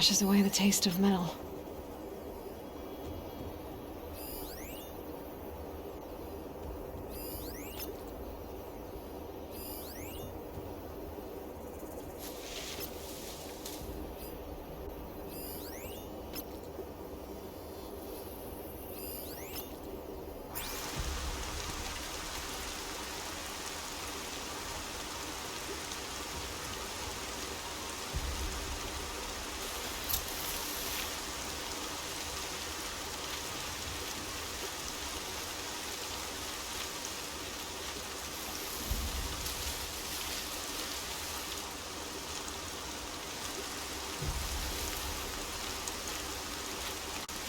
washes away the taste of metal.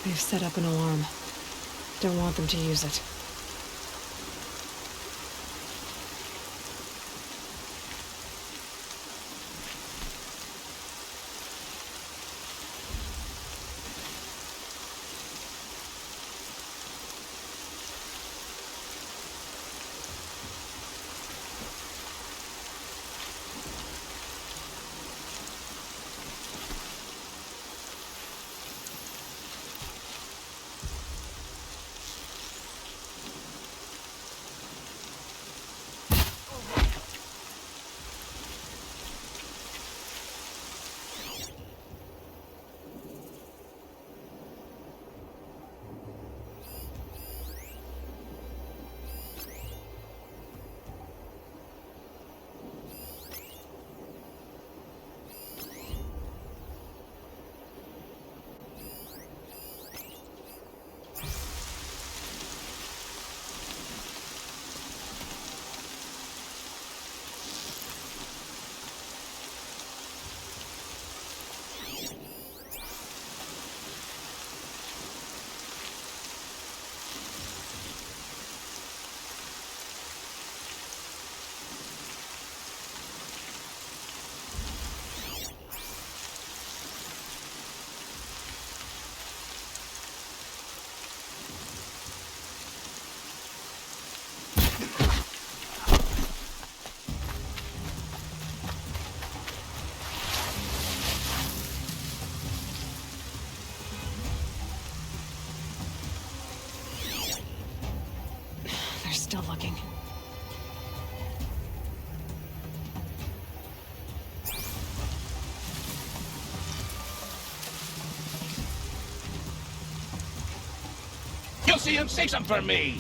They've set up an alarm. Don't want them to use it. Still looking. You'll see him say something for me!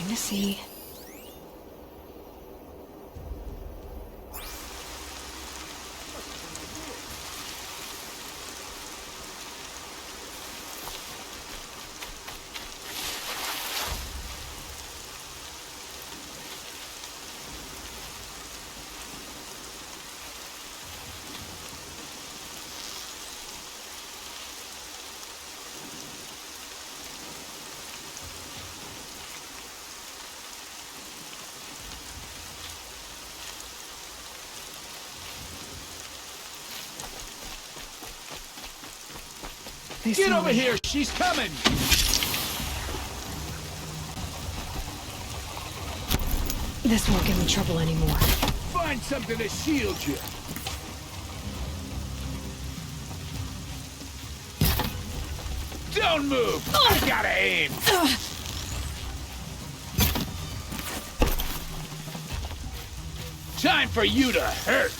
To see. Get over here! She's coming! This won't give me trouble anymore. Find something to shield you! Don't move! I gotta aim! Time for you to hurt!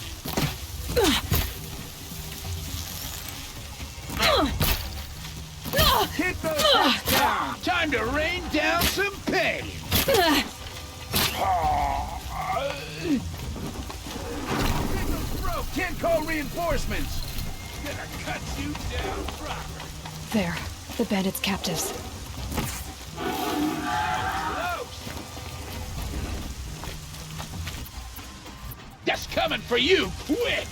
Hit those hits down! Time to rain down some pain! Can't call reinforcements! Gonna cut you down proper! There. The bandits' captives. Close! That's coming for you, quick!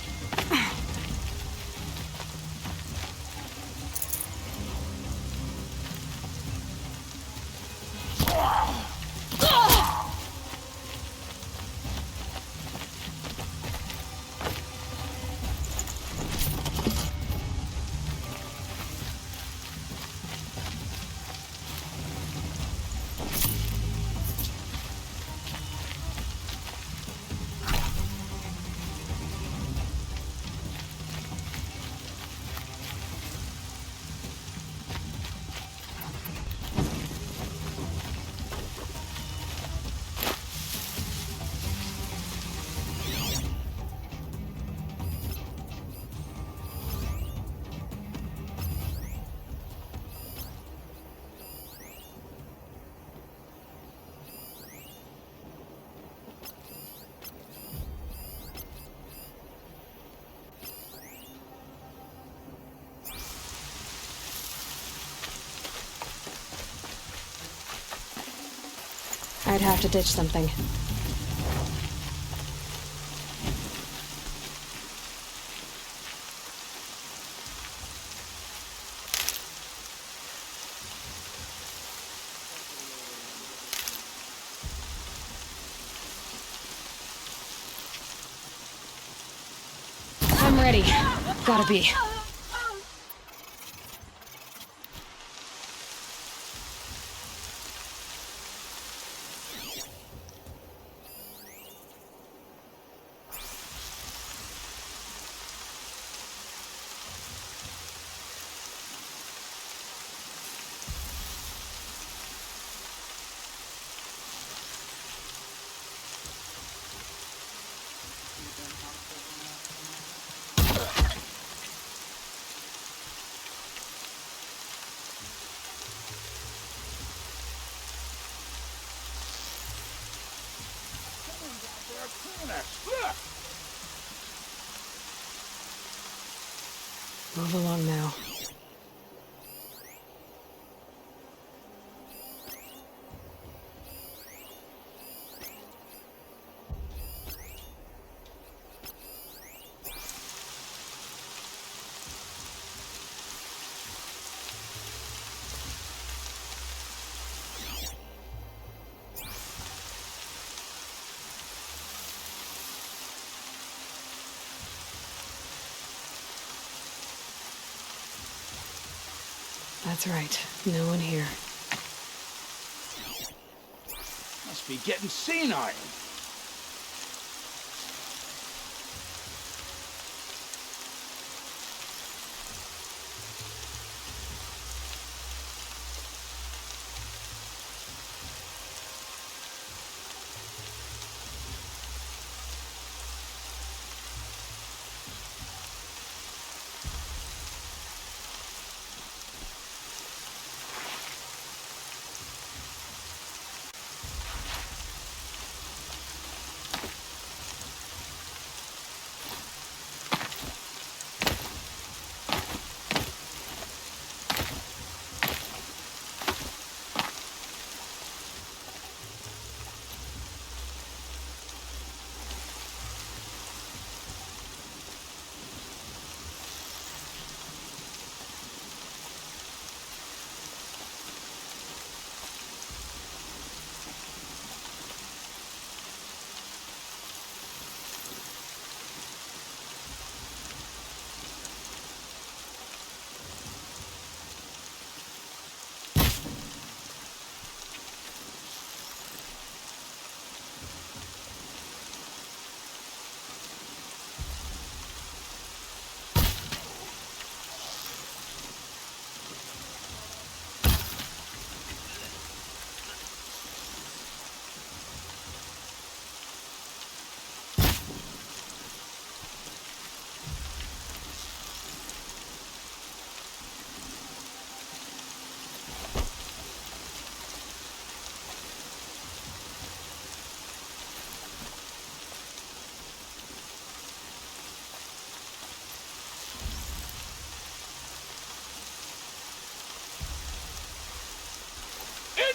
I'd have to ditch something. I'm ready. Gotta be. Look! Move along now. That's right. No one here. Must be getting senile.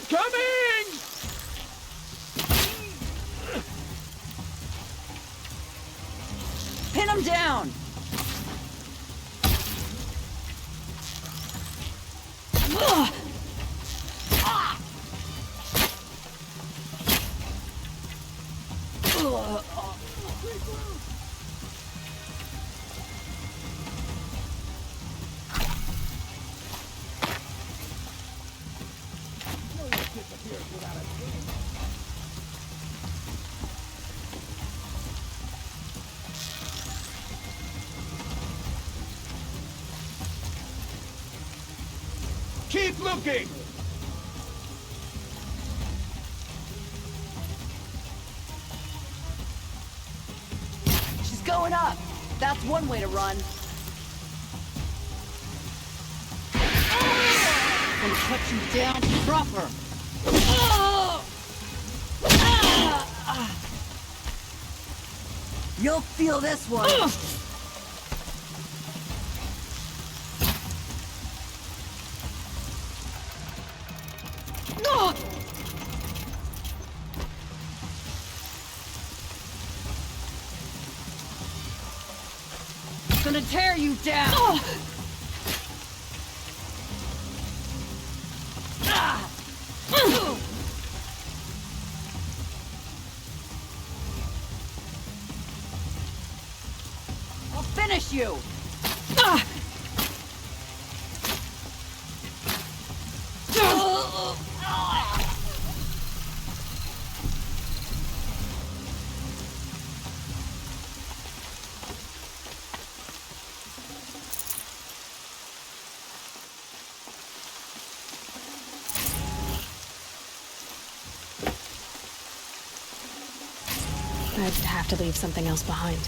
Incoming! Pin him down! Keep looking! She's going up! That's one way to run. Gonna cut you down proper. You'll feel this one. gonna tear you down! I'll finish you! I'd have to leave something else behind.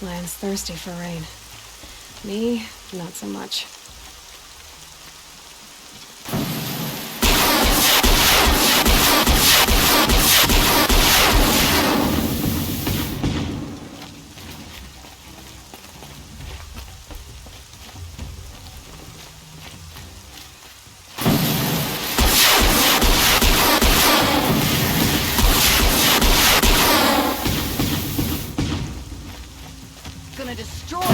Land's thirsty for rain. Me, not so much. Gonna destroy you!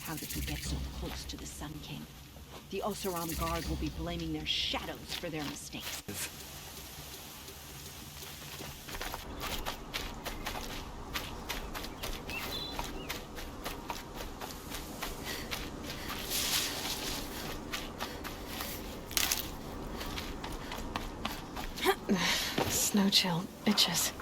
How did we get so close to the Sun King? The Oseram Guard will be blaming their shadows for their mistakes. Snow chill itches.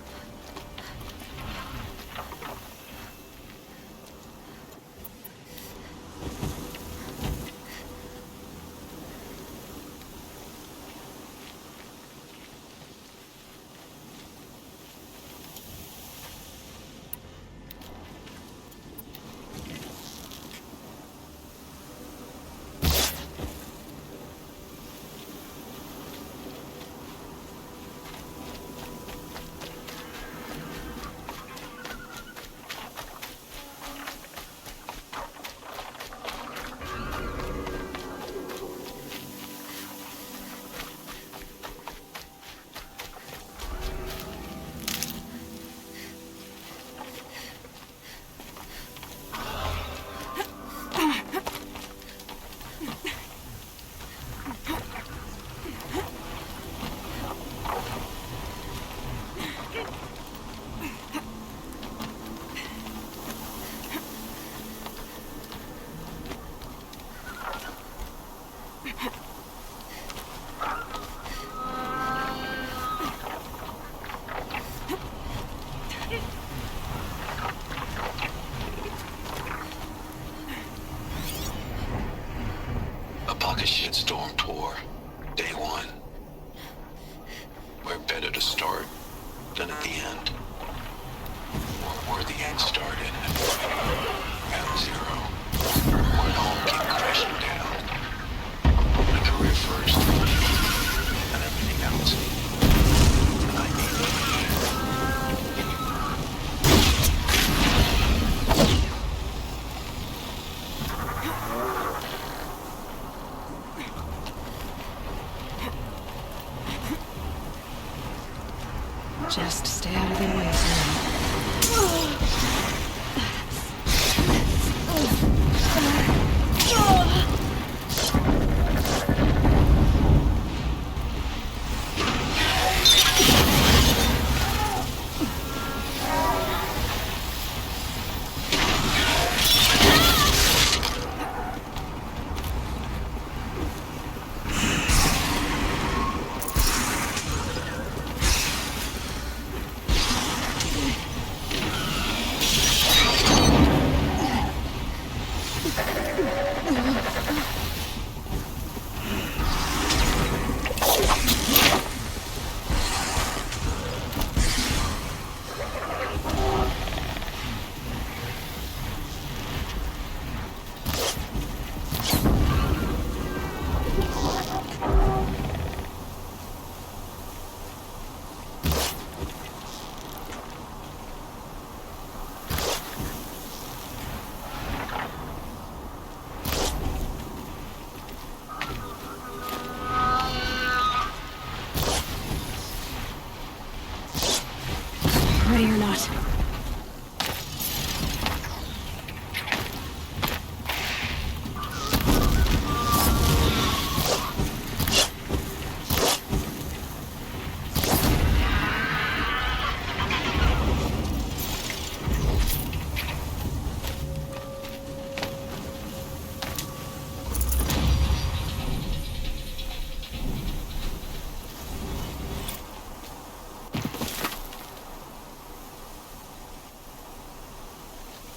A shitstorm tour. Day one. We're better to start than at the end. Or where the end started. Ground zero. Where it all came crashing down. My career first. And everything else. And I need it. Just stay out of their way for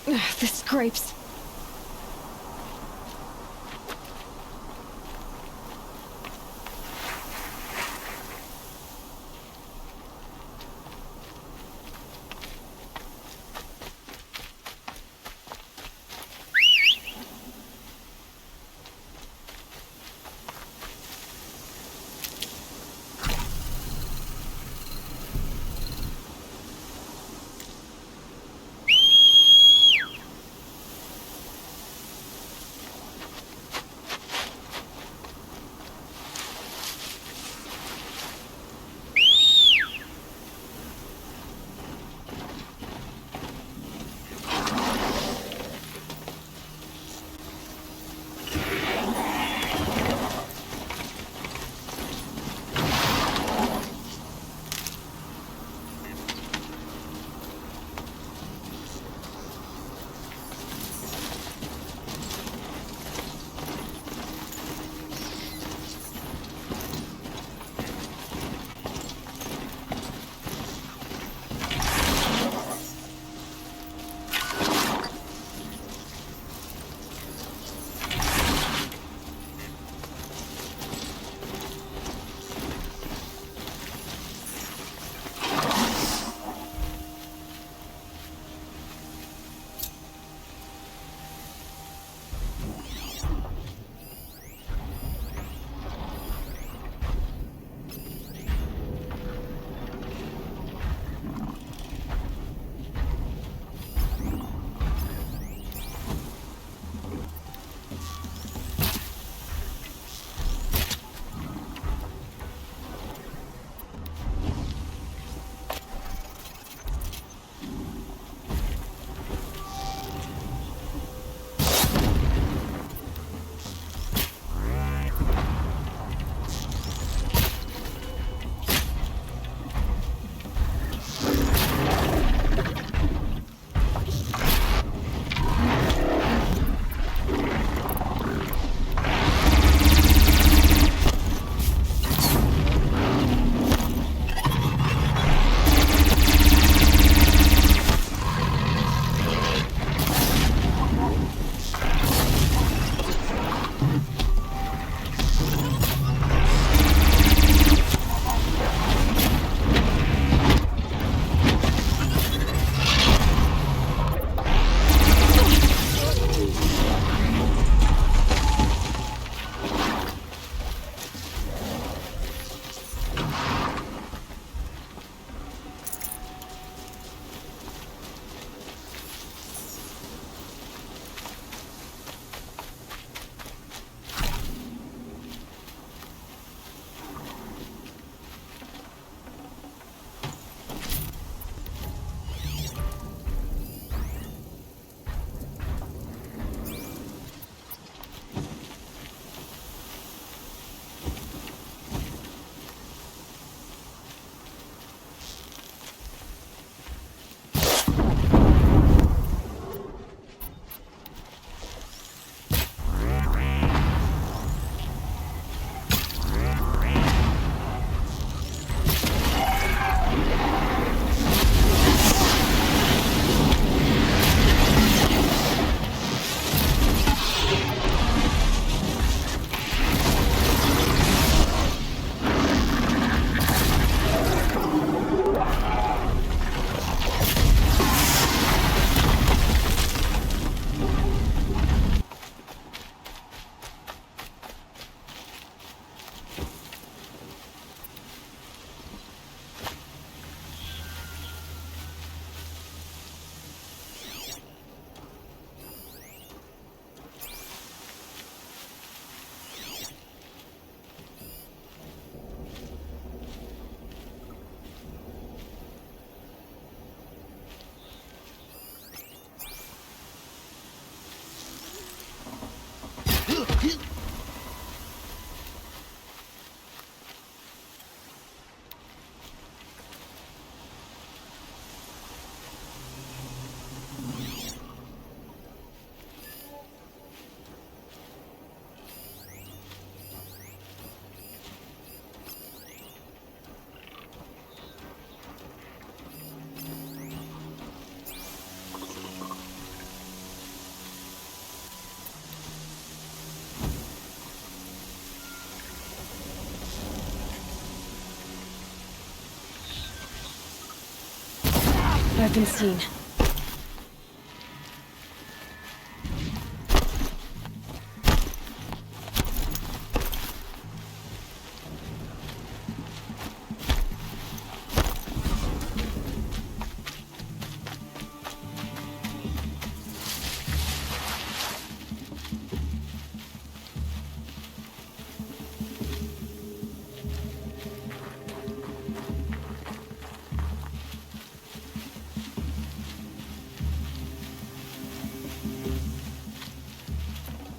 The scrapes. I've been seeing.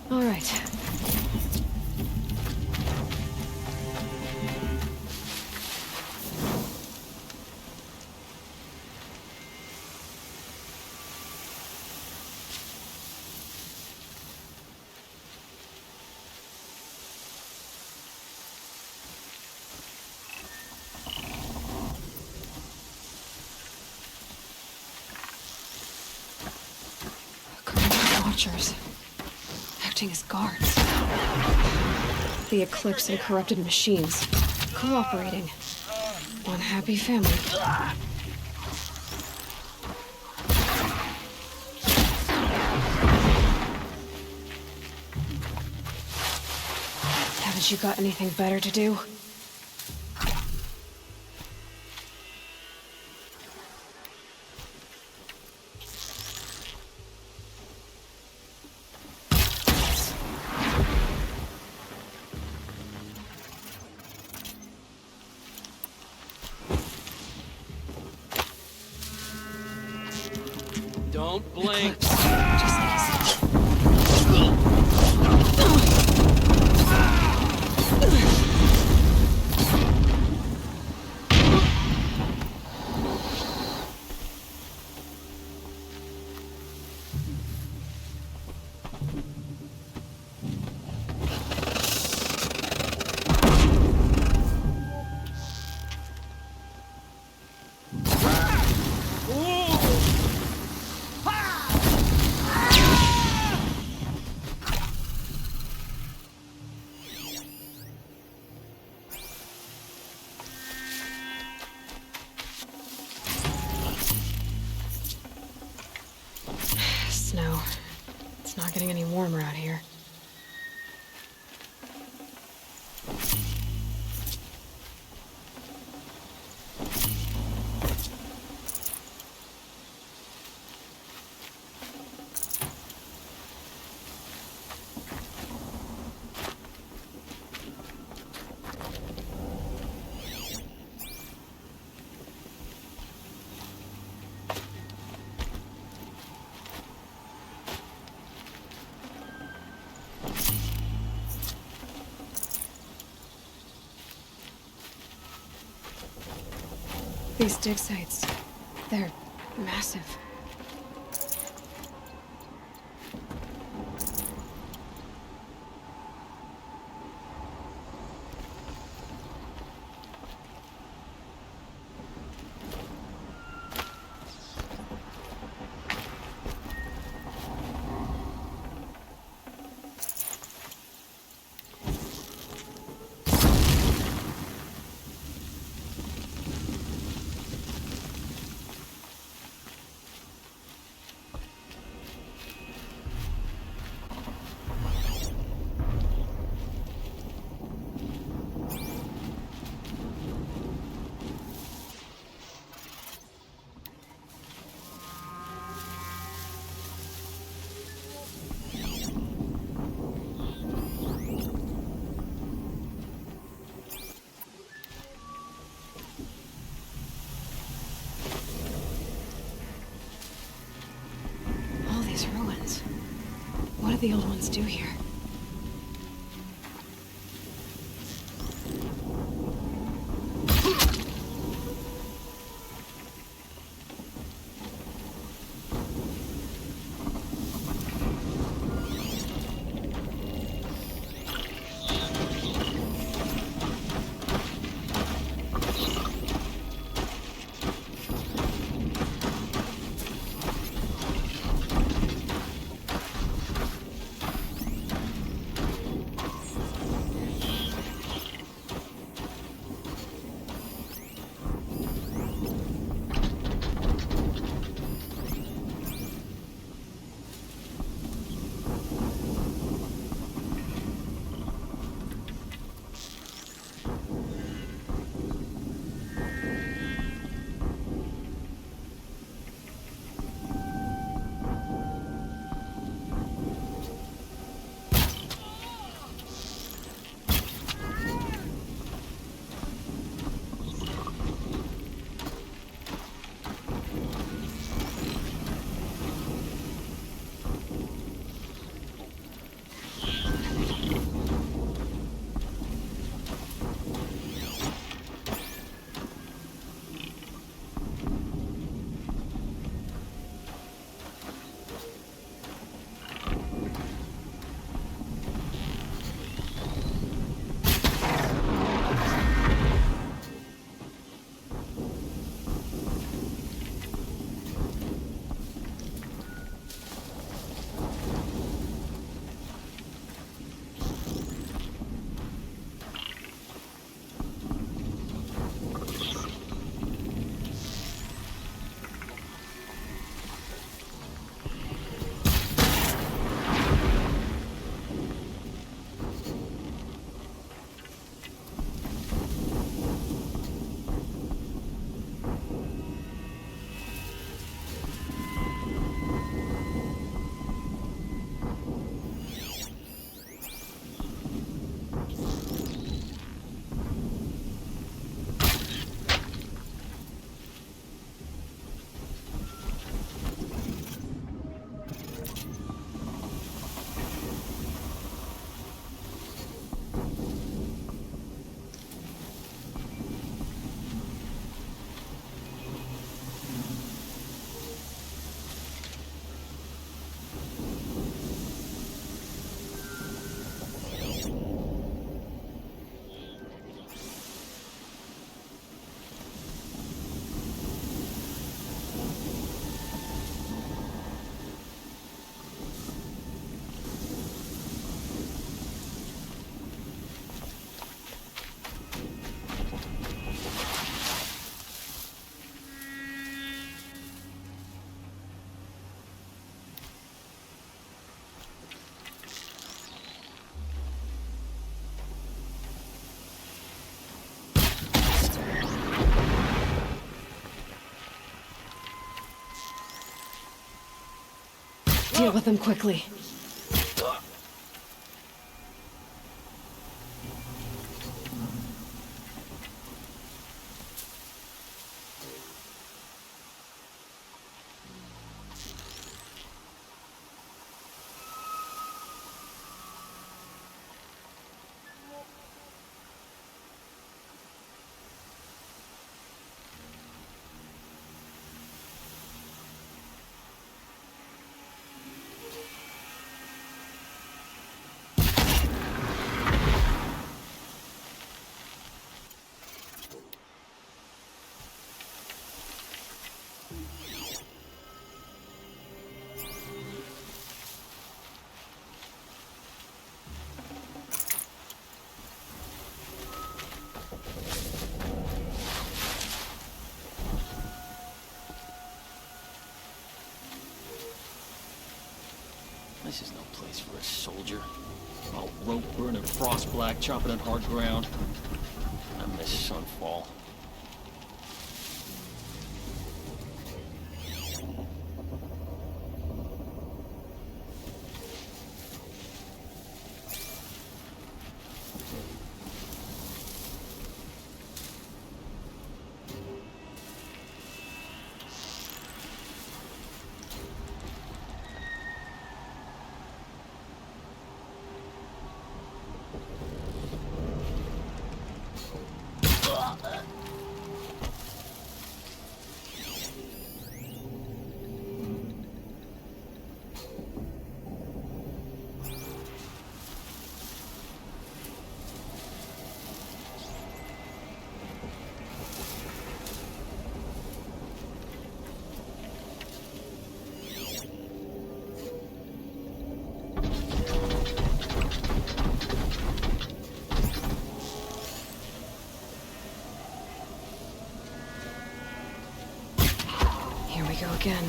All right. Watchers. Acting as guards. The eclipse and corrupted machines. Cooperating. One happy family. Haven't you got anything better to do? Don't blink. Just easy. Snow. It's not getting any warmer out here. These dig sites, they're massive. What did the old ones do here? Deal with them quickly. This is no place for a soldier. All rope burning, frost black, chopping on hard ground. I miss Sunfall. Here we go again.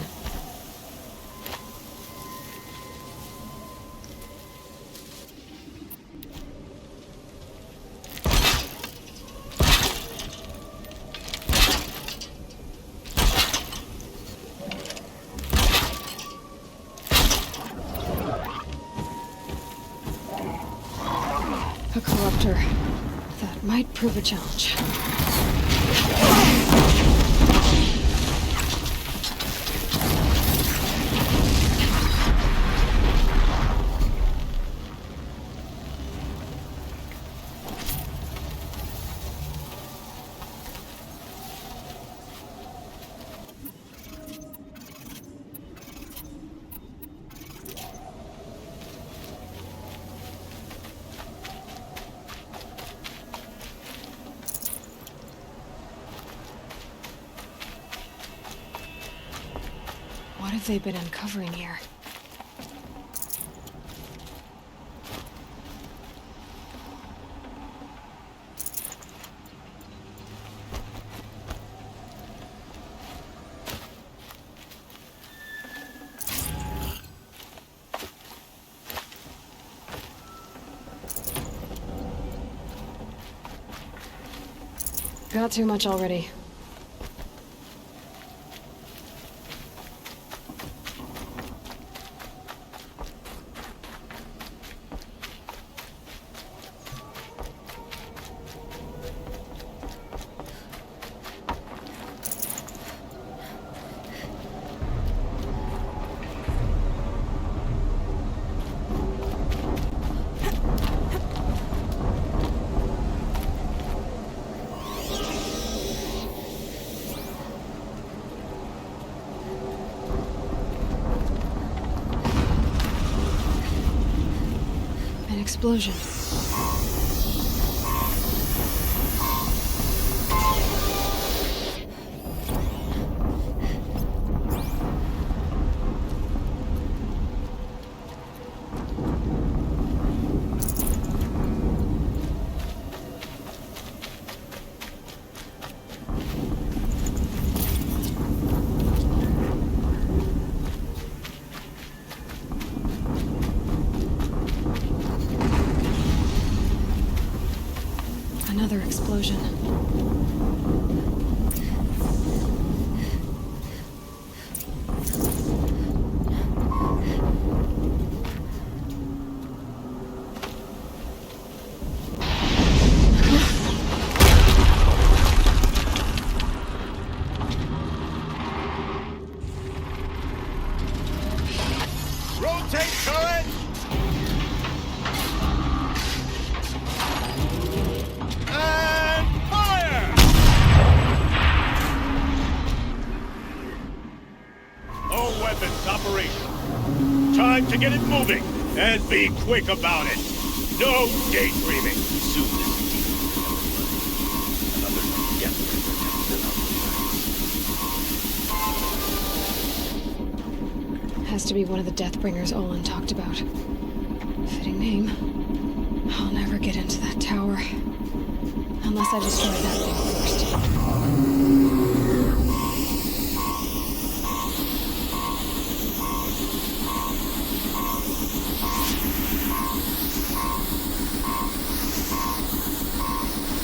A corruptor. That might prove a challenge. What have they been uncovering here? Got too much already. Explosion. Another explosion. Rotate turret! And fire! All weapons operational. Time to get it moving, and be quick about it. No daydreaming. Soon this another death bringer. Has to be one of the Deathbringers Olin talked about. Fitting name. I'll never get into that tower. Unless I destroy that thing first.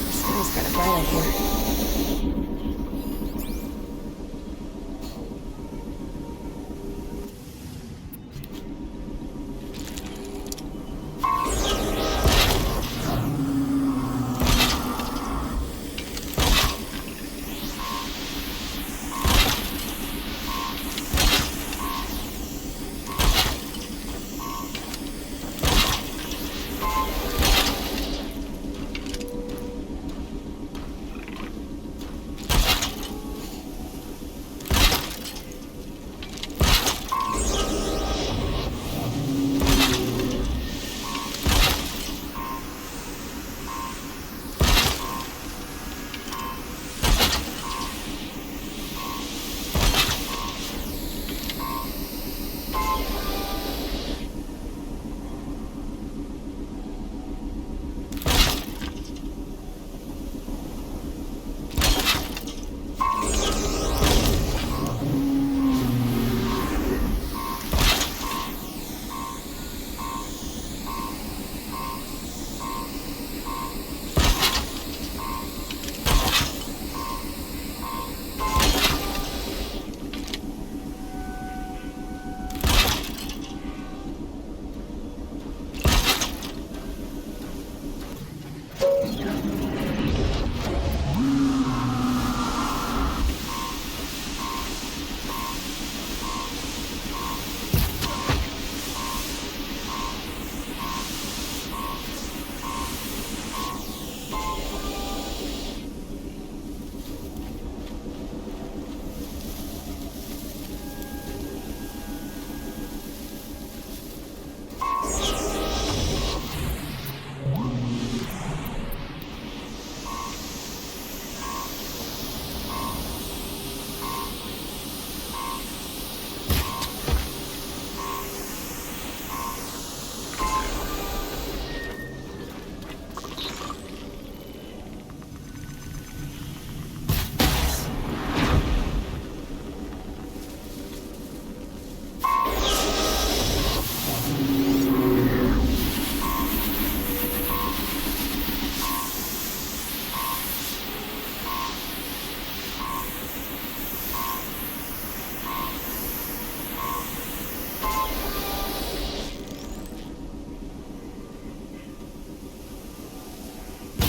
The sky's kind of bright out here.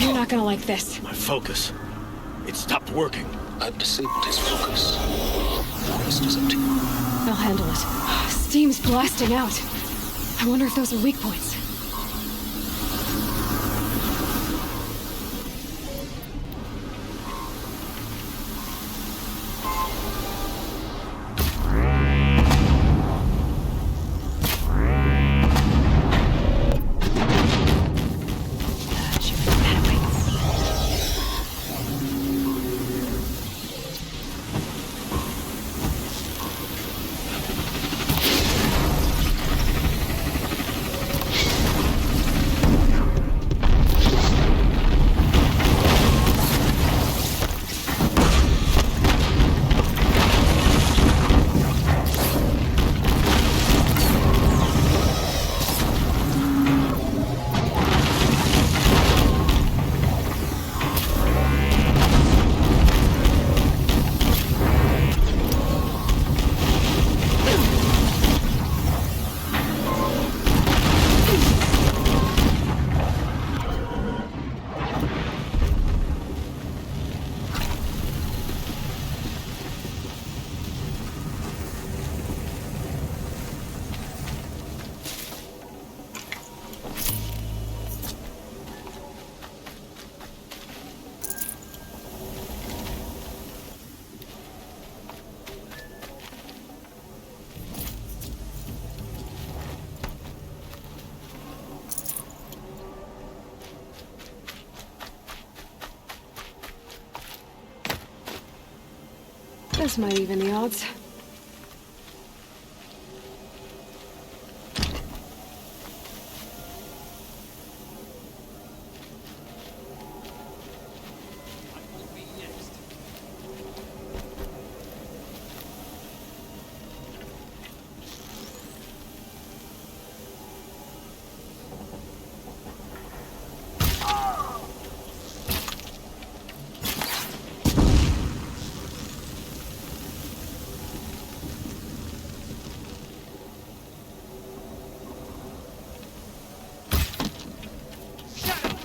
You're not gonna like this. My focus. It stopped working. I've disabled his focus. The rest is up to you. I'll handle it. Steam's blasting out. I wonder if those are weak points. This might even the odds.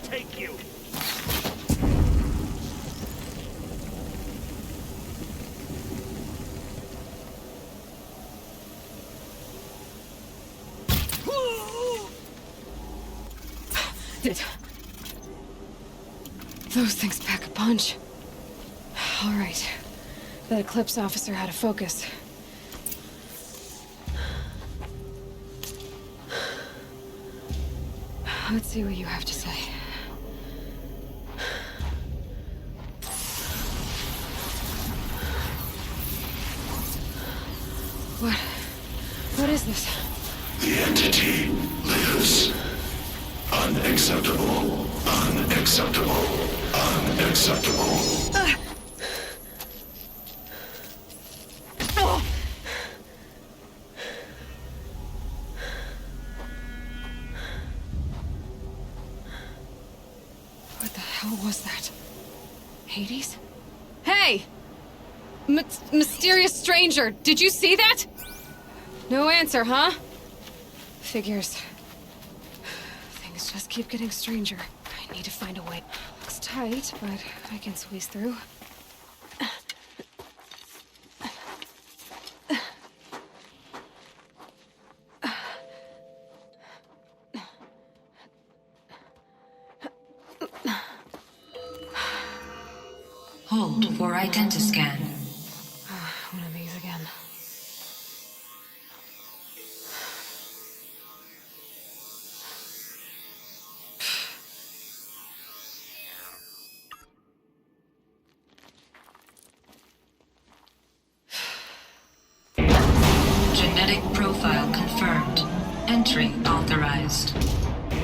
Take you! Those things pack a punch. All right. That Eclipse officer had a focus. Let's see what you have to say. What is this? The entity lives. Unacceptable. Unacceptable. Unacceptable. What the hell was that? Hades? Hey! Mysterious stranger, did you see that? No answer, huh? Figures. Things just keep getting stranger. I need to find a way. Looks tight, but I can squeeze through. Hold for identiscan. One of these again. Genetic profile confirmed. Entry authorized.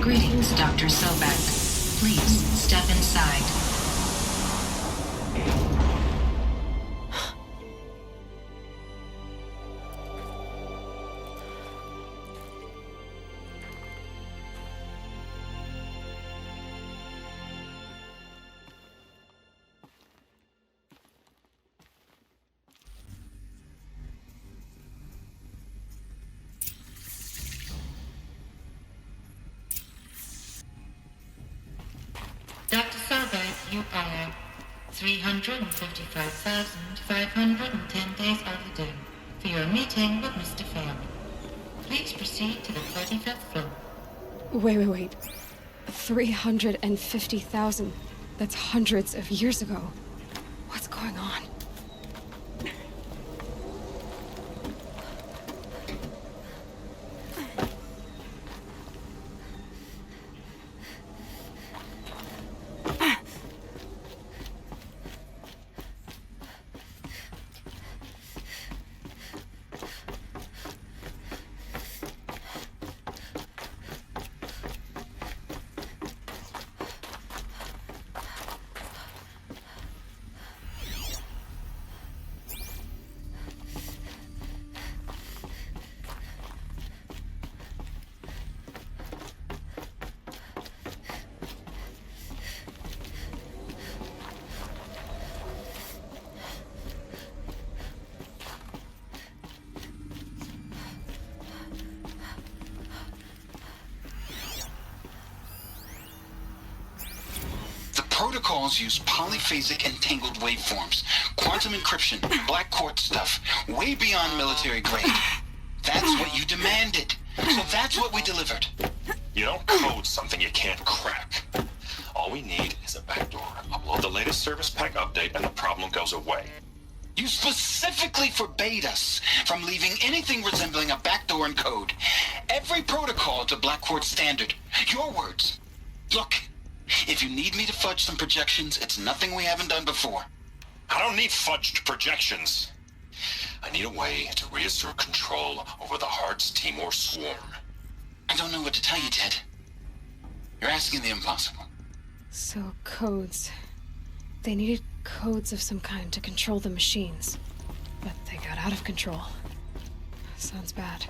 Greetings, Dr. Sobek. Please step inside. Dr. Sobek, you are 355,510 days overdue for your meeting with Mr. Fairman. Please proceed to the 35th floor. Wait. 350,000. That's hundreds of years ago. What's going on? Protocols use polyphasic entangled waveforms, quantum encryption, black quartz stuff, way beyond military grade. That's what you demanded, so that's what we delivered. You don't code something you can't crack. All we need is a backdoor. Upload the latest service pack update and the problem goes away. You specifically forbade us from leaving anything resembling a backdoor in code. Every protocol to black quartz standard. Your words. Look. If you need me to fudge some projections, it's nothing we haven't done before. I don't need fudged projections. I need a way to reassert control over the Heart's Timor swarm. I don't know what to tell you, Ted. You're asking the impossible. So, codes. They needed codes of some kind to control the machines. But they got out of control. Sounds bad.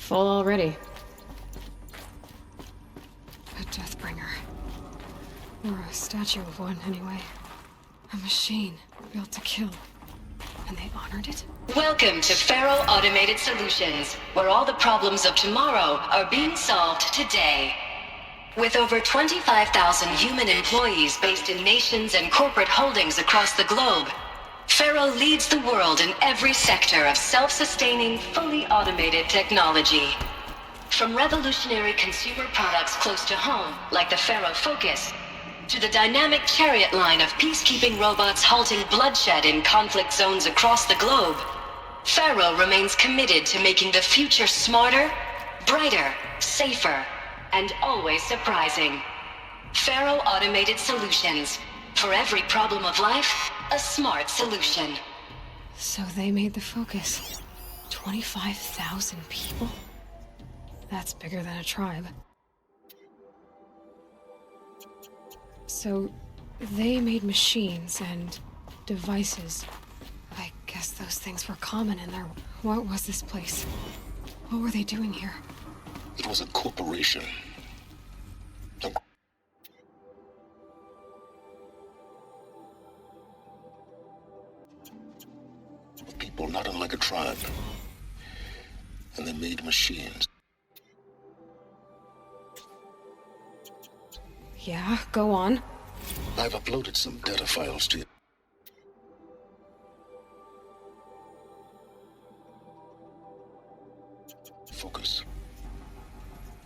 Full already. A Deathbringer. Or a statue of one, anyway. A machine built to kill. And they honored it? Welcome to Faro Automated Solutions, where all the problems of tomorrow are being solved today. With over 25,000 human employees based in nations and corporate holdings across the globe, Faro leads the world in every sector of self-sustaining, fully automated technology. From revolutionary consumer products close to home, like the Faro Focus, to the dynamic chariot line of peacekeeping robots halting bloodshed in conflict zones across the globe, Faro remains committed to making the future smarter, brighter, safer, and always surprising. Faro Automated Solutions. For every problem of life, a smart solution. So they made the Focus. 25,000 people? That's bigger than a tribe. So they made machines and devices. I guess those things were common in there. What was this place? What were they doing here? It was a corporation. People not unlike a tribe. And they made machines. Yeah, go on. I've uploaded some data files to you. Focus.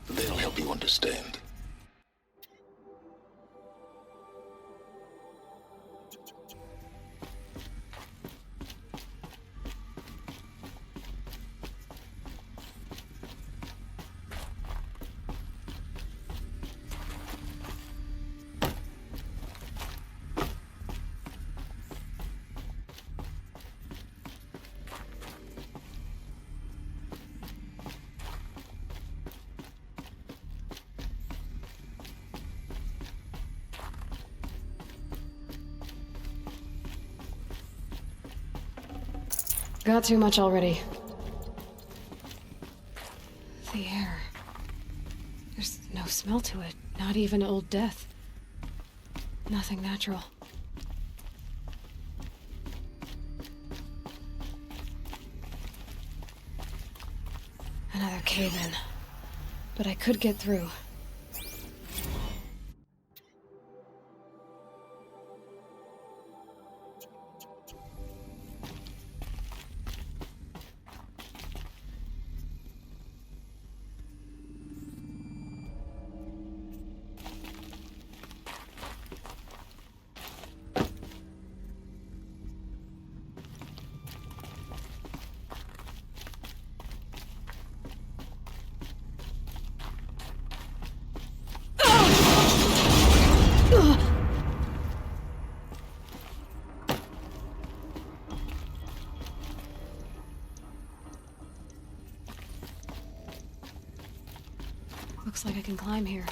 They'll help you understand. Got too much already. The air. There's no smell to it. Not even old death. Nothing natural. Another cave-in. But I could get through. Looks like I can climb here.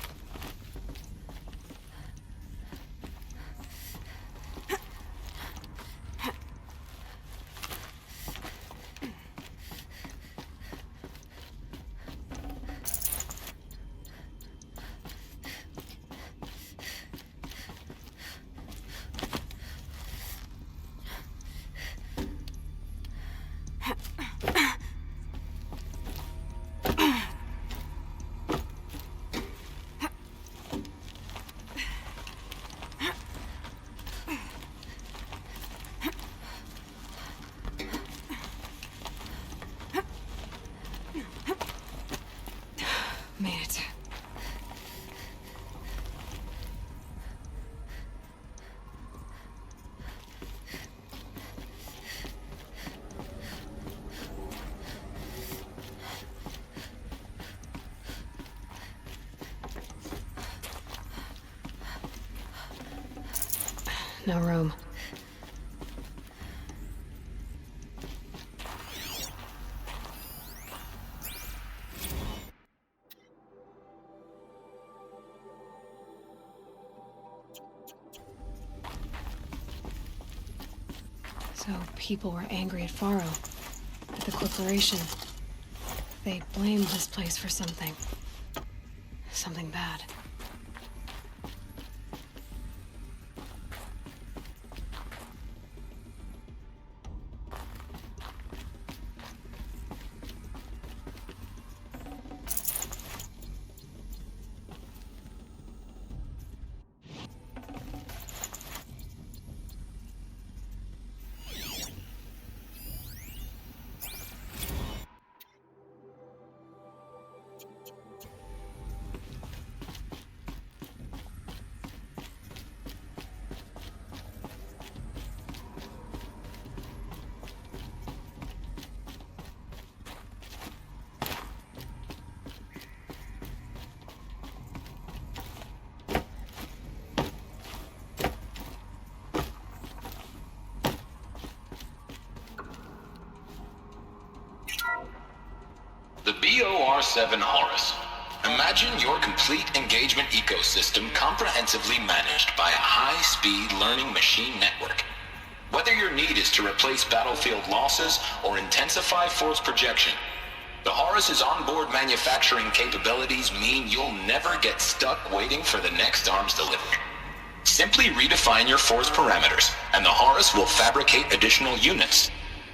No room. So people were angry at Faro, at the corporation. They blamed this place for something. Something bad. The BOR-7 Horus. Imagine your complete engagement ecosystem comprehensively managed by a high-speed learning machine network. Whether your need is to replace battlefield losses or intensify force projection, the Horus's onboard manufacturing capabilities mean you'll never get stuck waiting for the next arms delivery. Simply redefine your force parameters, and the Horus will fabricate additional units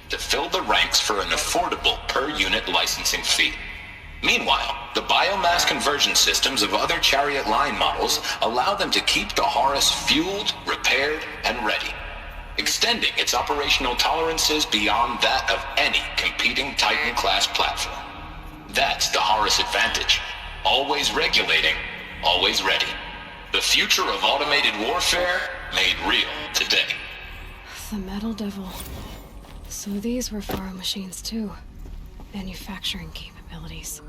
to fill the ranks for an affordable per-unit licensing fee. Meanwhile, the biomass conversion systems of other chariot line models allow them to keep the Horus fueled, repaired, and ready, extending its operational tolerances beyond that of any competing Titan-class platform. That's the Horus advantage. Always regulating, always ready. The future of automated warfare made real today. The Metal Devil. So these were Faro machines too. Manufacturing capabilities.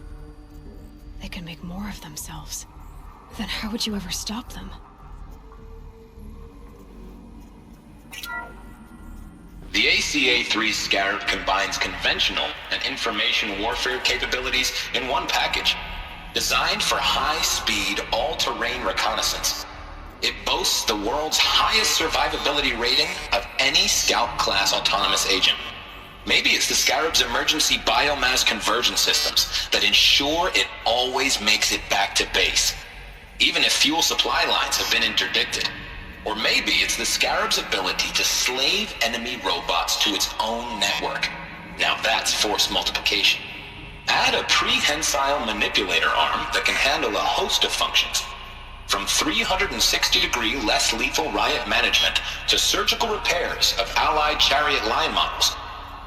They can make more of themselves. Then how would you ever stop them? The ACA-3 Scarab combines conventional and information warfare capabilities in one package. Designed for high-speed, all-terrain reconnaissance, it boasts the world's highest survivability rating of any Scout-class autonomous agent. Maybe it's the Scarab's emergency biomass conversion systems that ensure it always makes it back to base, even if fuel supply lines have been interdicted. Or maybe it's the Scarab's ability to slave enemy robots to its own network. Now that's force multiplication. Add a prehensile manipulator arm that can handle a host of functions, from 360-degree less lethal riot management to surgical repairs of allied chariot line models,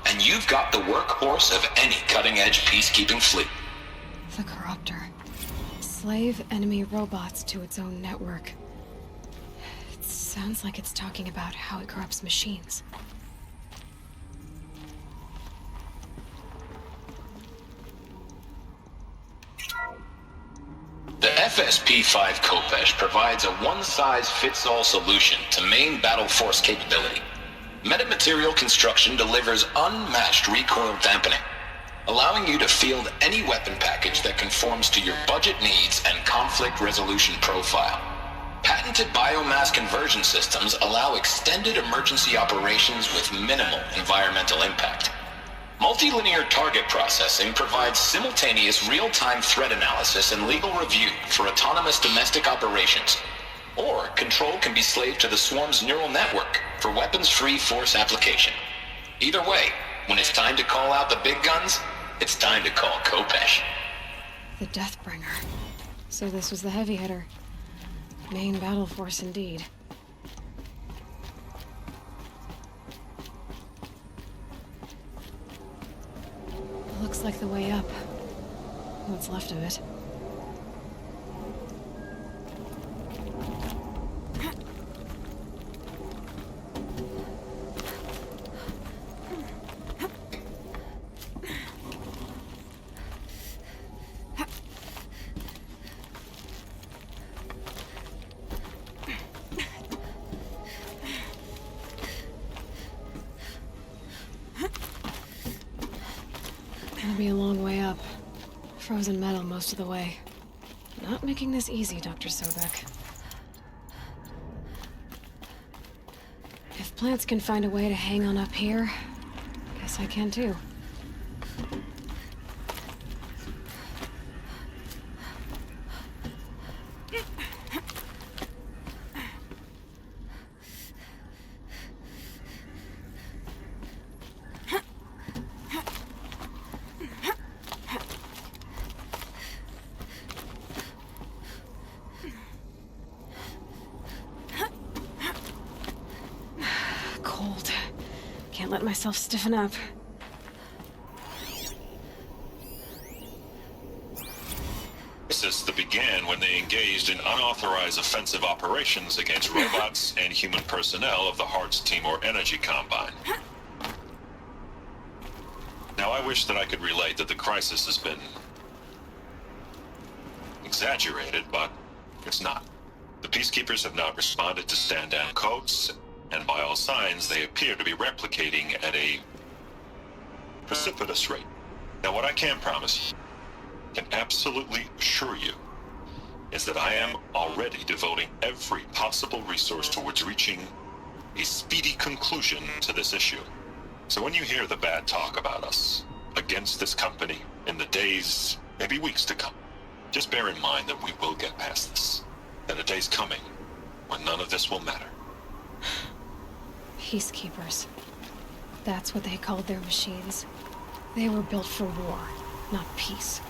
and you've got the workhorse of any cutting-edge peacekeeping fleet. The Corruptor. Slave enemy robots to its own network. It sounds like it's talking about how it corrupts machines. The FSP-5 Khopesh provides a one-size-fits-all solution to main battle force capability. Metamaterial construction delivers unmatched recoil dampening, allowing you to field any weapon package that conforms to your budget needs and conflict resolution profile. Patented biomass conversion systems allow extended emergency operations with minimal environmental impact. Multilinear target processing provides simultaneous real-time threat analysis and legal review for autonomous domestic operations. Or control can be slaved to the swarm's neural network for weapons-free force application. Either way, when it's time to call out the big guns, it's time to call Khopesh. The Deathbringer. So this was the heavy hitter. Main battle force indeed. Looks like the way up. What's left of it. Gonna be a long way up. Frozen metal most of the way. Not making this easy, Dr. Sobek. If plants can find a way to hang on up here, guess I can too. Can't let myself stiffen up. This began when they engaged in unauthorized offensive operations against robots and human personnel of the Hearts Timor Energy Combine. Now, I wish that I could relate that the crisis has been exaggerated, but it's not. The Peacekeepers have not responded to stand-down codes, and by all signs, they appear to be replicating at a precipitous rate. Now, what I can promise, can absolutely assure you, is that I am already devoting every possible resource towards reaching a speedy conclusion to this issue. So when you hear the bad talk about us against this company in the days, maybe weeks to come, just bear in mind that we will get past this. That a day's coming when none of this will matter. Peacekeepers. That's what they called their machines. They were built for war, not peace.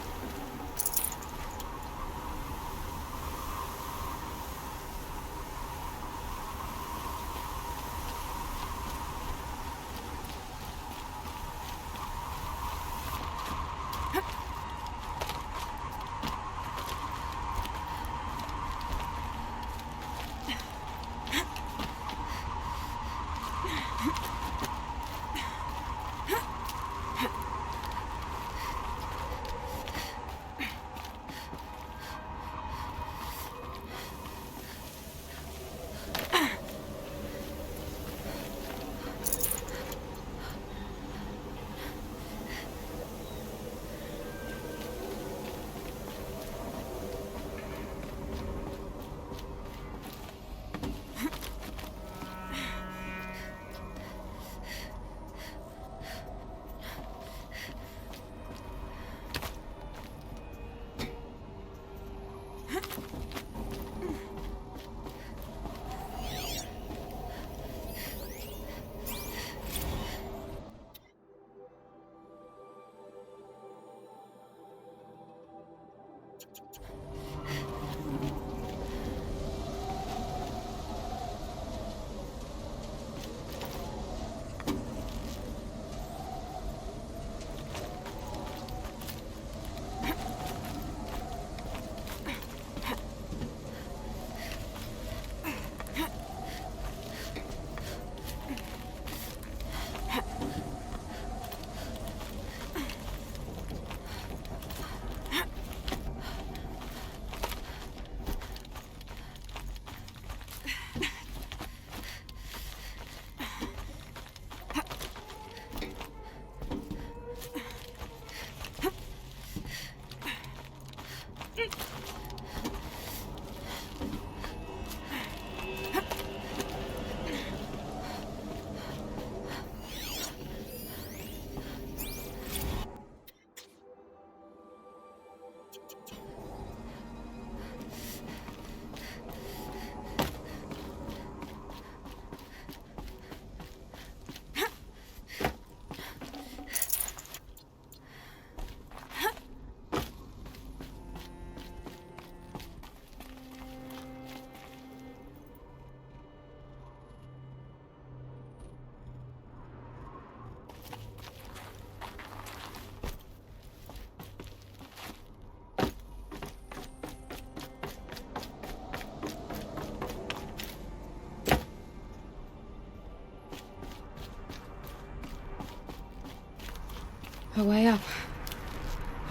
A way up.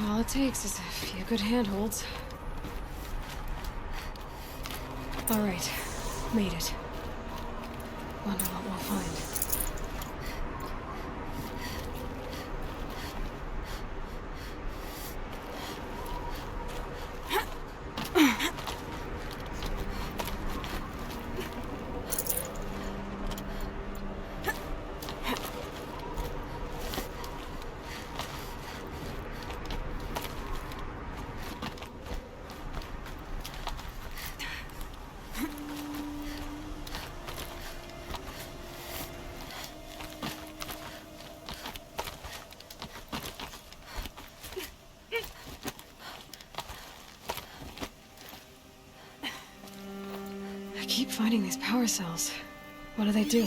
All it takes is a few good handholds. All right, made it. Wonder what we'll find. finding these power cells. What do they do?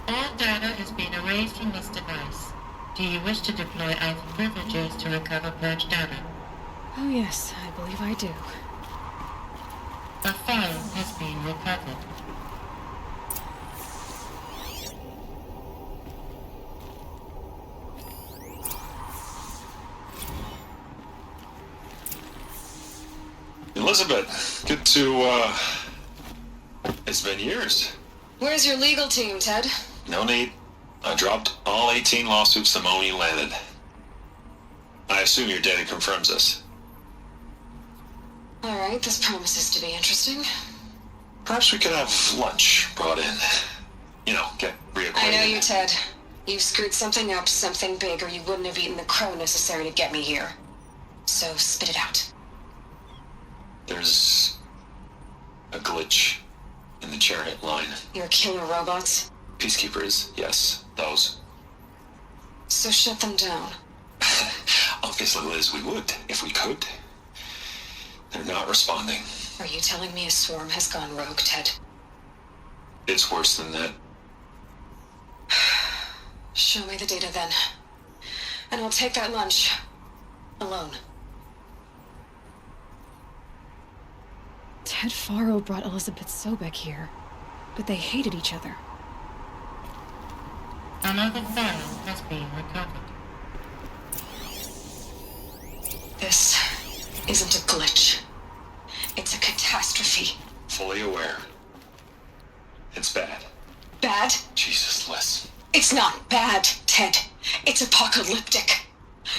All data has been erased from this device. Do you wish to deploy either privileges to recover purged data? Oh yes, I believe I do. A file has been recovered. Elizabeth, good to, it's been years. Where's your legal team, Ted? No need. I dropped all 18 lawsuits the moment you landed. I assume your data confirms this. Alright, this promises to be interesting. Perhaps we could have lunch brought in. You know, get reacquainted. I know you, Ted. You've screwed something up, something big, or you wouldn't have eaten the crow necessary to get me here. So, spit it out. There's a glitch in the chariot line. Your killer robots? Peacekeepers, yes, those. So shut them down. Obviously, Liz, we would, if we could. They're not responding. Are you telling me a swarm has gone rogue, Ted? It's worse than that. Show me the data then. And I'll take that lunch. Alone. Ted Faro brought Elizabeth Sobek here, but they hated each other. Another file has been recovered. This isn't a glitch. It's a catastrophe. Fully aware. It's bad. Bad? Jesus, Liz. It's not bad, Ted. It's apocalyptic.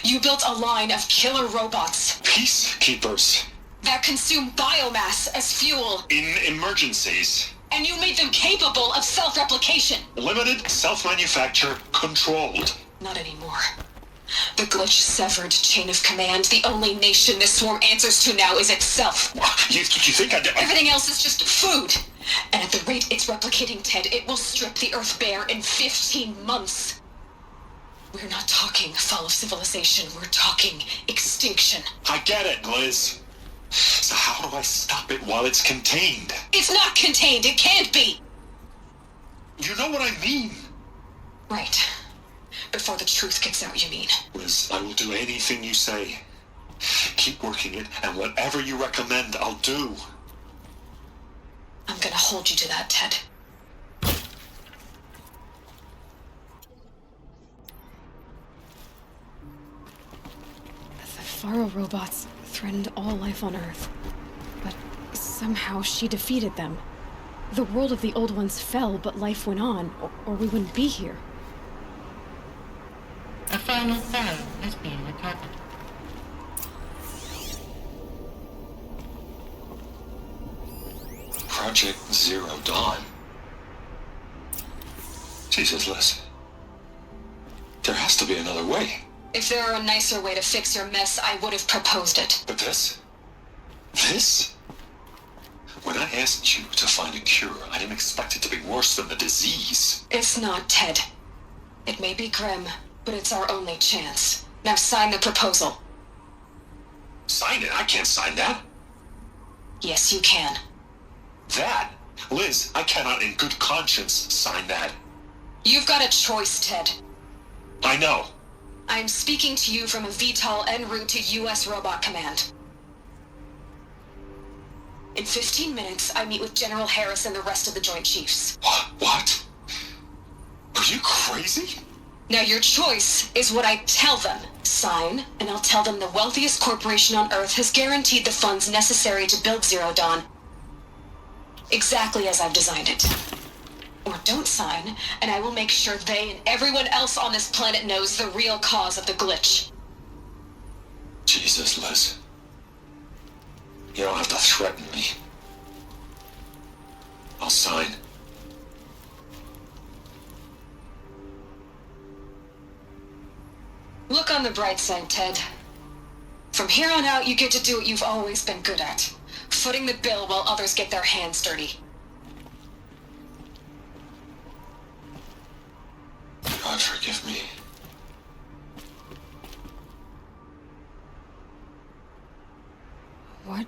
You built a line of killer robots Peacekeepers. that consume biomass as fuel, In emergencies. and you made them capable of self-replication. Limited, self-manufacture, controlled. Not anymore. The glitch severed chain of command. The only nation this swarm answers to now is itself. You think I did? Everything else is just food. And at the rate it's replicating, Ted, it will strip the Earth bare in 15 months. We're not talking fall of civilization. We're talking extinction. I get it, Liz. So how do I stop it while it's contained? It's not contained. It can't be. You know what I mean? Right. Before the truth gets out, you mean? Liz, I will do anything you say. Keep working it, and whatever you recommend, I'll do. I'm gonna hold you to that, Ted. The Faro robots threatened all life on Earth. But somehow she defeated them. The world of the old ones fell, but life went on, or we wouldn't be here. A final file has been recovered. Project Zero Dawn. Jesus, Liz. There has to be another way. If there were a nicer way to fix your mess, I would have proposed it. But this? This? When I asked you to find a cure, I didn't expect it to be worse than the disease. It's not, Ted. It may be grim, but it's our only chance. Now sign the proposal. Sign it? I can't sign that. Yes, you can. That? Liz, I cannot in good conscience sign that. You've got a choice, Ted. I know. I'm speaking to you from a VTOL en route to U.S. Robot Command. In 15 minutes, I meet with General Harris and the rest of the Joint Chiefs. What? Are you crazy? Now your choice is what I tell them. Sign, and I'll tell them the wealthiest corporation on Earth has guaranteed the funds necessary to build Zero Dawn. Exactly as I've designed it. Or don't sign, and I will make sure they and everyone else on this planet knows the real cause of the glitch. Jesus, Liz. You don't have to threaten me. I'll sign. Look on the bright side, Ted. From here on out, you get to do what you've always been good at. Footing the bill while others get their hands dirty. God forgive me. What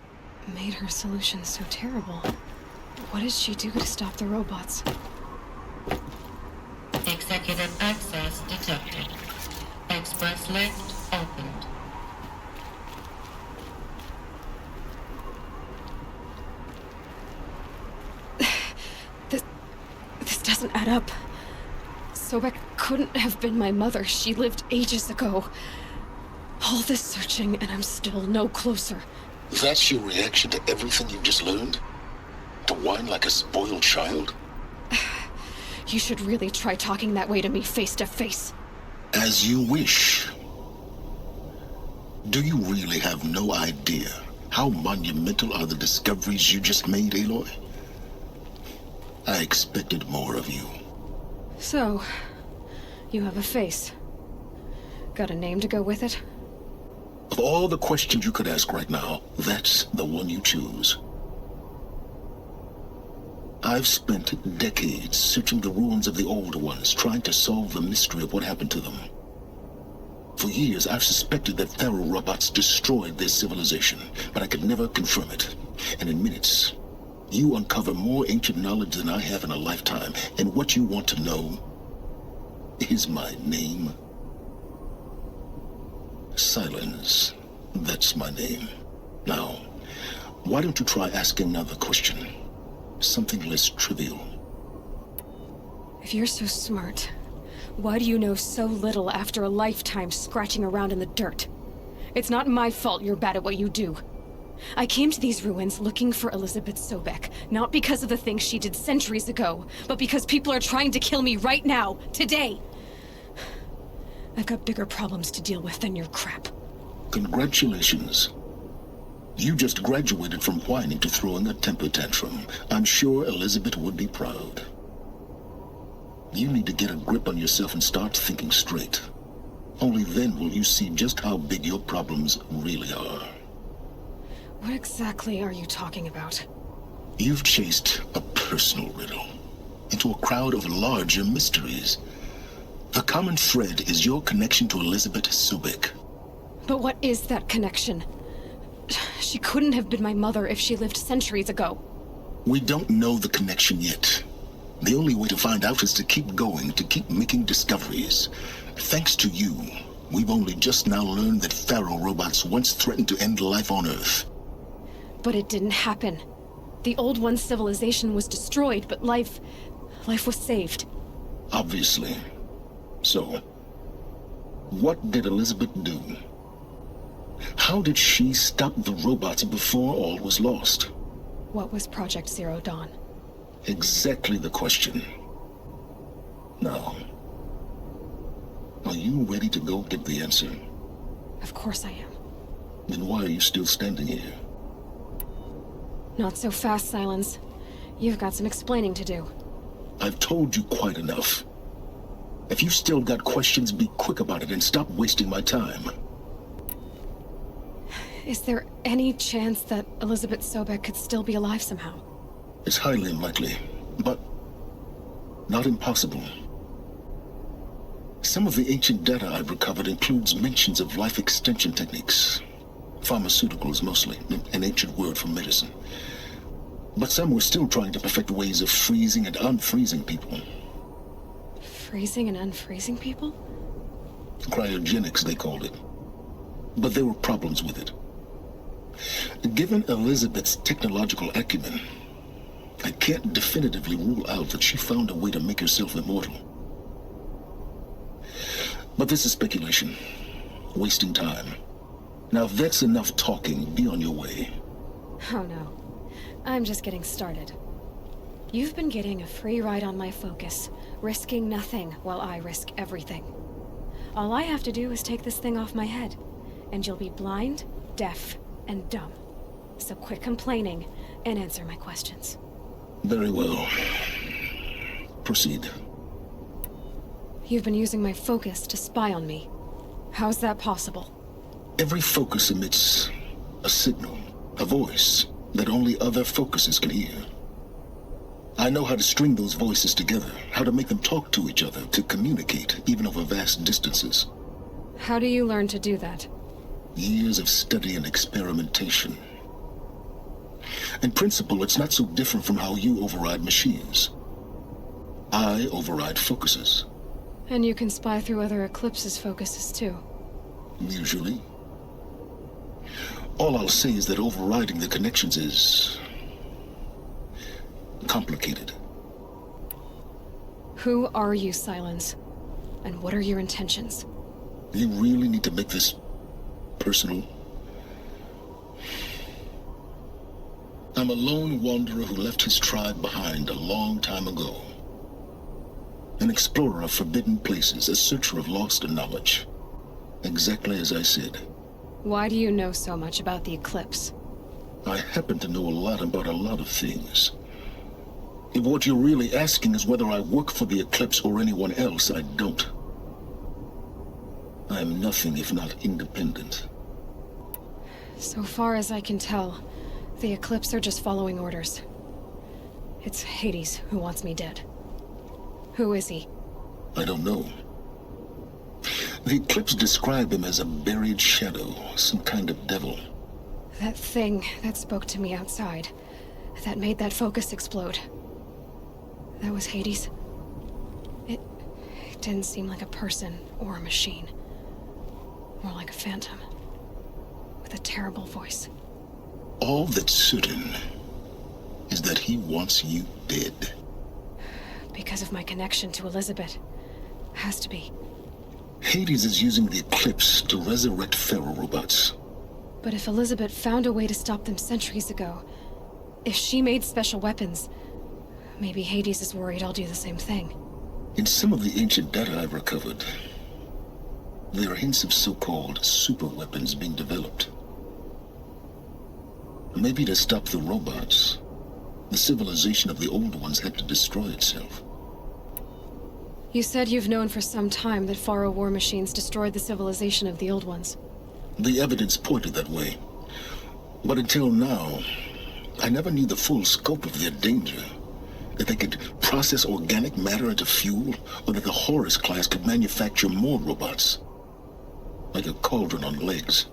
made her solution so terrible? What did she do to stop the robots? Executive access detected. Express lift opened. This doesn't add up. Sobek couldn't have been my mother. She lived ages ago. All this searching, and I'm still no closer. That's your reaction to everything you've just learned? To whine like a spoiled child? You should really try talking that way to me face to face. As you wish. Do you really have no idea how monumental are the discoveries you just made, Aloy? I expected more of you. So, you have a face. Got a name to go with it? Of all the questions you could ask right now, that's the one you choose. I've spent decades searching the ruins of the older ones, trying to solve the mystery of what happened to them. For years, I've suspected that Pharaoh robots destroyed their civilization, but I could never confirm it. And in minutes, you uncover more ancient knowledge than I have in a lifetime, and what you want to know is my name. Silence. That's my name. Now, why don't you try asking another question? Something less trivial. If you're so smart, why do you know so little after a lifetime scratching around in the dirt? It's not my fault you're bad at what you do. I came to these ruins looking for Elizabeth Sobek, not because of the things she did centuries ago, but because people are trying to kill me right now, today. I've got bigger problems to deal with than your crap. Congratulations. You just graduated from whining to throwing a temper tantrum. I'm sure Elizabeth would be proud. You need to get a grip on yourself and start thinking straight. Only then will you see just how big your problems really are. What exactly are you talking about? You've chased a personal riddle into a crowd of larger mysteries. The common thread is your connection to Elizabeth Sobek. But what is that connection? She couldn't have been my mother if she lived centuries ago. We don't know the connection yet. The only way to find out is to keep going, to keep making discoveries. Thanks to you, we've only just now learned that Pharaoh robots once threatened to end life on Earth. But it didn't happen. The old one's civilization was destroyed, but life was saved. Obviously. So, what did Elizabeth do? How did she stop the robots before all was lost? What was Project Zero Dawn? Exactly the question. Now, are you ready to go get the answer? Of course I am. Then why are you still standing here? Not so fast, Silence. You've got some explaining to do. I've told you quite enough. If you've still got questions, be quick about it and stop wasting my time. Is there any chance that Elizabeth Sobek could still be alive somehow? It's highly unlikely, but not impossible. Some of the ancient data I've recovered includes mentions of life extension techniques. Pharmaceuticals mostly, an ancient word for medicine. But some were still trying to perfect ways of freezing and unfreezing people. Freezing and unfreezing people? Cryogenics, they called it. But there were problems with it. Given Elizabeth's technological acumen, I can't definitively rule out that she found a way to make herself immortal. But this is speculation. Wasting time. Now, if that's enough talking, be on your way. Oh no. I'm just getting started. You've been getting a free ride on my focus, risking nothing while I risk everything. All I have to do is take this thing off my head, and you'll be blind, deaf, and dumb. So quit complaining and answer my questions. Very well. Proceed. You've been using my focus to spy on me. How's that possible? Every focus emits a signal, a voice, that only other focuses can hear. I know how to string those voices together, how to make them talk to each other, to communicate, even over vast distances. How do you learn to do that? Years of study and experimentation. In principle, it's not so different from how you override machines. I override focuses. And you can spy through other Eclipse's focuses too. Usually. All I'll say is that overriding the connections is complicated. Who are you, Silence? And what are your intentions? You really need to make this personal? I'm a lone wanderer who left his tribe behind a long time ago. An explorer of forbidden places, a searcher of lost knowledge. Exactly as I said. Why do you know so much about the Eclipse? I happen to know a lot about a lot of things. If what you're really asking is whether I work for the Eclipse or anyone else, I don't. I am nothing if not independent. So far as I can tell, the Eclipse are just following orders. It's Hades who wants me dead. Who is he? I don't know. The Eclipse describe him as a buried shadow, some kind of devil. That thing that spoke to me outside, that made that focus explode. That was Hades. It didn't seem like a person or a machine. More like a phantom. With a terrible voice. All that's certain is that he wants you dead. Because of my connection to Elizabeth. Has to be. Hades is using the Eclipse to resurrect feral robots. But if Elizabeth found a way to stop them centuries ago, if she made special weapons, maybe Hades is worried I'll do the same thing. In some of the ancient data I've recovered, there are hints of so-called super weapons being developed. Maybe to stop the robots, the civilization of the old ones had to destroy itself. You said you've known for some time that Pharaoh war machines destroyed the civilization of the old ones. The evidence pointed that way. But until now, I never knew the full scope of their danger. That they could process organic matter into fuel, or that the Horus class could manufacture more robots. Like a cauldron on legs.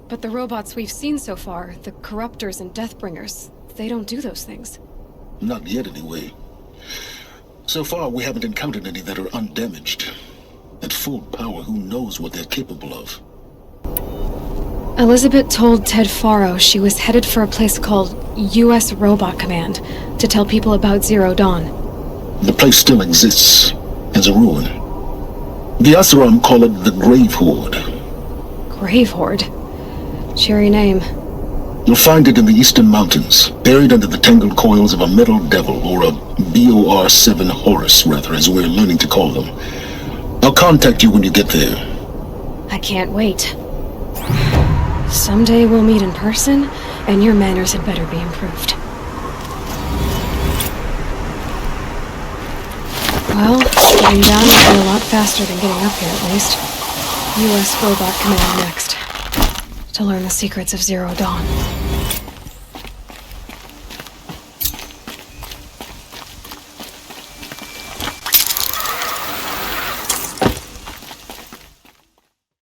But the robots we've seen so far, the Corruptors and Deathbringers, they don't do those things. Not yet, anyway. So far, we haven't encountered any that are undamaged. At full power, who knows what they're capable of? Elizabeth told Ted Faro she was headed for a place called U.S. Robot Command to tell people about Zero Dawn. The place still exists, as a ruin. The Oseram call it the Grave Horde. Grave Horde? Cheery name. You'll find it in the Eastern Mountains, buried under the tangled coils of a metal devil, or a BOR-7 Horus, rather, as we're learning to call them. I'll contact you when you get there. I can't wait. Someday we'll meet in person, and your manners had better be improved. Well, getting down will be a lot faster than getting up here, at least. U.S. Robot Command next. To learn the secrets of Zero Dawn.